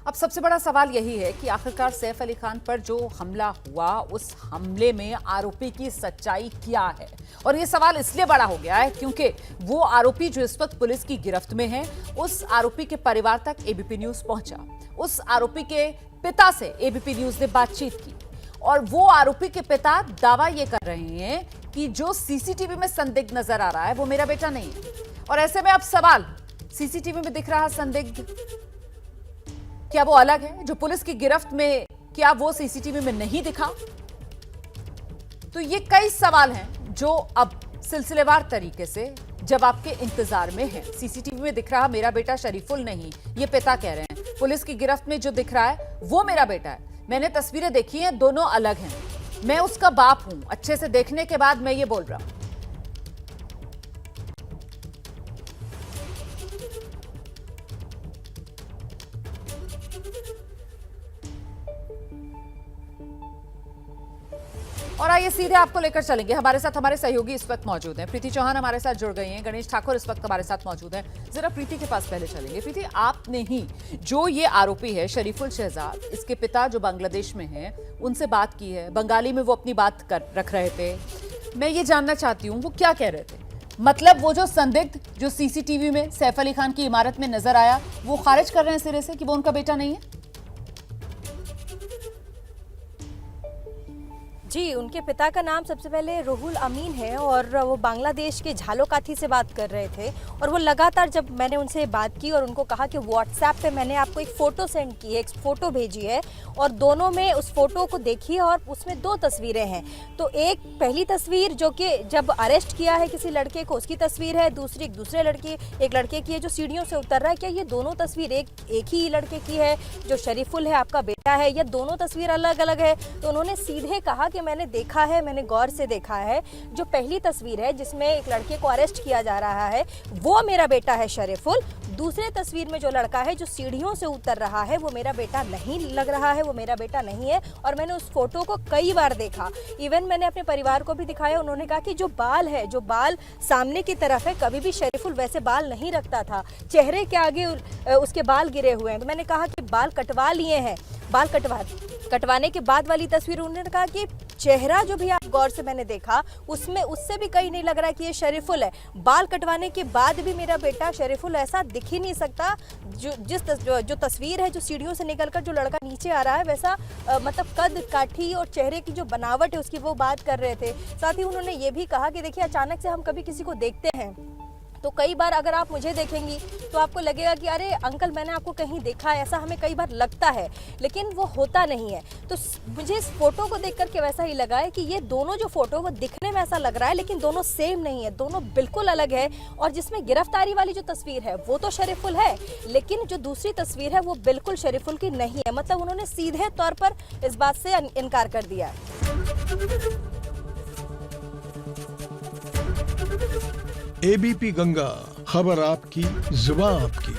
अब सबसे बड़ा सवाल यही है कि आखिरकार सैफ अली खान पर जो हमला हुआ, उस हमले में आरोपी की सच्चाई क्या है। और ये सवाल इसलिए बड़ा हो गया है क्योंकि वो आरोपी जो इस वक्त पुलिस की गिरफ्त में है, उस आरोपी के परिवार तक एबीपी न्यूज पहुंचा। उस आरोपी के पिता से एबीपी न्यूज ने बातचीत की और वो आरोपी के पिता दावा ये कर रहे हैं कि जो सीसीटीवी में संदिग्ध नजर आ रहा है वो मेरा बेटा नहीं है। और ऐसे में अब सवाल, सीसीटीवी में दिख रहा संदिग्ध क्या वो अलग है? जो पुलिस की गिरफ्त में, क्या वो सीसीटीवी में नहीं दिखा? तो ये कई सवाल हैं जो अब सिलसिलेवार तरीके से जवाब के इंतजार में हैं। सीसीटीवी में दिख रहा मेरा बेटा शरीफुल नहीं, ये पिता कह रहे हैं। पुलिस की गिरफ्त में जो दिख रहा है वो मेरा बेटा है। मैंने तस्वीरें देखी हैं, दोनों अलग हैं। मैं उसका बाप हूं। अच्छे से देखने के बाद मैं ये बोल रहा हूं। और आइए सीधे आपको लेकर चलेंगे। हमारे साथ हमारे सहयोगी इस वक्त मौजूद हैं। प्रीति चौहान हमारे साथ जुड़ गई हैं। गणेश ठाकुर इस वक्त हमारे साथ मौजूद हैं। जरा प्रीति के पास पहले चलेंगे। प्रीति, आपने ही जो ये आरोपी है शरीफुल शहजाद, इसके पिता जो बांग्लादेश में हैं, उनसे बात की है। बंगाली में वो अपनी बात रख रहे थे। मैं ये जानना चाहती हूँ वो क्या कह रहे थे। मतलब वो जो संदिग्ध जो सीसीटीवी में सैफ अली खान की इमारत में नजर आया, वो खारिज कर रहे हैं सिरे से कि वो उनका बेटा नहीं है। जी, उनके पिता का नाम सबसे पहले रुहुल अमीन है और वो बांग्लादेश के झालोकाथी से बात कर रहे थे। और वो लगातार, जब मैंने उनसे बात की और उनको कहा कि व्हाट्सएप पे मैंने आपको एक फ़ोटो सेंड की है, एक फ़ोटो भेजी है और दोनों में उस फोटो को देखिए और उसमें दो तस्वीरें हैं। तो एक पहली तस्वीर जो कि जब अरेस्ट किया है किसी लड़के को, उसकी तस्वीर है। दूसरी एक लड़के की है जो सीढ़ियों से उतर रहा है। क्या ये दोनों तस्वीर एक ही लड़के की है जो शरीफुल है, आपका बेटा है, या दोनों तस्वीर अलग अलग है? तो उन्होंने सीधे कहा कि मैंने देखा है, मैंने गौर से देखा है। जो पहली तस्वीर है जिसमें एक लड़के को अरेस्ट किया जा रहा है वो मेरा बेटा है शरीफुल। दूसरे तस्वीर में जो लड़का है जो सीढ़ियों से उतर रहा है वो मेरा बेटा नहीं लग रहा है, वो मेरा बेटा नहीं है। और मैंने उस फोटो को कई बार देखा, इवन मैंने अपने परिवार को भी दिखाया। उन्होंने कहा कि जो बाल है, जो बाल सामने की तरफ है, कभी भी शरीफुल वैसे बाल नहीं रखता था। चेहरे के आगे उसके बाल गिरे हुए हैं। तो मैंने कहा कि बाल कटवा लिए हैं। बाल कटवाने के बाद वाली तस्वीर, उन्होंने कहा कि चेहरा जो भी आप गौर से मैंने देखा उसमें उससे भी कहीं नहीं लग रहा कि ये शरीफुल है। बाल कटवाने के बाद भी मेरा बेटा शरीफुल ऐसा दिख ही नहीं सकता। जो तस्वीर है, जो सीढ़ियों से निकलकर जो लड़का नीचे आ रहा है, वैसा मतलब कद काठी और चेहरे की जो बनावट है उसकी वो बात कर रहे थे। साथ ही उन्होंने ये भी कहा कि देखिए, अचानक से हम कभी किसी को देखते हैं तो कई बार अगर आप मुझे देखेंगी तो आपको लगेगा कि अरे अंकल, मैंने आपको कहीं देखा है। ऐसा हमें कई बार लगता है, लेकिन वो होता नहीं है। तो मुझे इस फोटो को देख करके वैसा ही लगा है कि ये दोनों जो फोटो, वो दिखने में ऐसा लग रहा है लेकिन दोनों सेम नहीं है, दोनों बिल्कुल अलग है। और जिसमें गिरफ्तारी वाली जो तस्वीर है वो तो शरीफुल है, लेकिन जो दूसरी तस्वीर है वो बिल्कुल शरीफुल की नहीं है। मतलब उन्होंने सीधे तौर पर इस बात से इनकार कर दिया। एबीपी गंगा, खबर आपकी, जुबान आपकी।